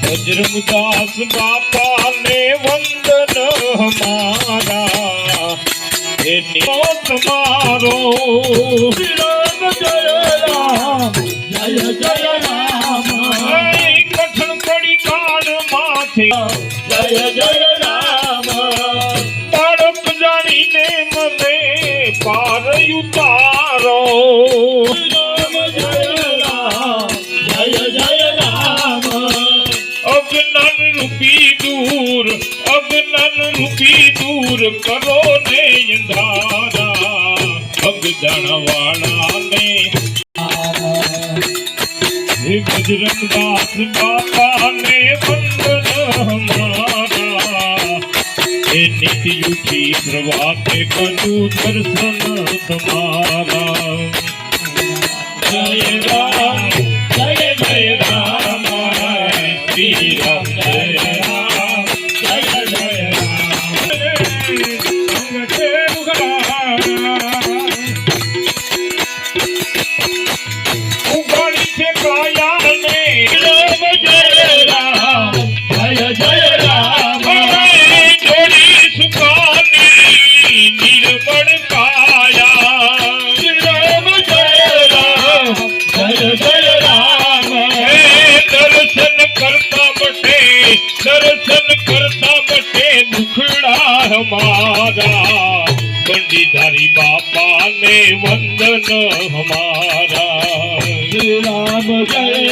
बजरंगदास बापा ने वंदन हमारा तुम्हारो राम जय राम जय जय राम कठिन पड़ी कान माथे जय जय राम तड़प जानी ने मने पार उतारो राम जय राम जय जय राम अगनन रूपी दूर करो ने इंधारा भगदण वाला ने बजरंगदास बाबा ने वंदन हमारा नित्य उठी प्रभाते करू दर्शन तुम्हारा जय राम जय जय राम श्री राम जय राम जय जय उगाड़ी से काया ने राम जय राम जय जय राम जोड़ी सुखानी निर्मल काया राम जय राम जय जय राम दर्शन करता बटे दुखड़ा हमारा पंडितारी बापा ने वंदन हमारा राम जय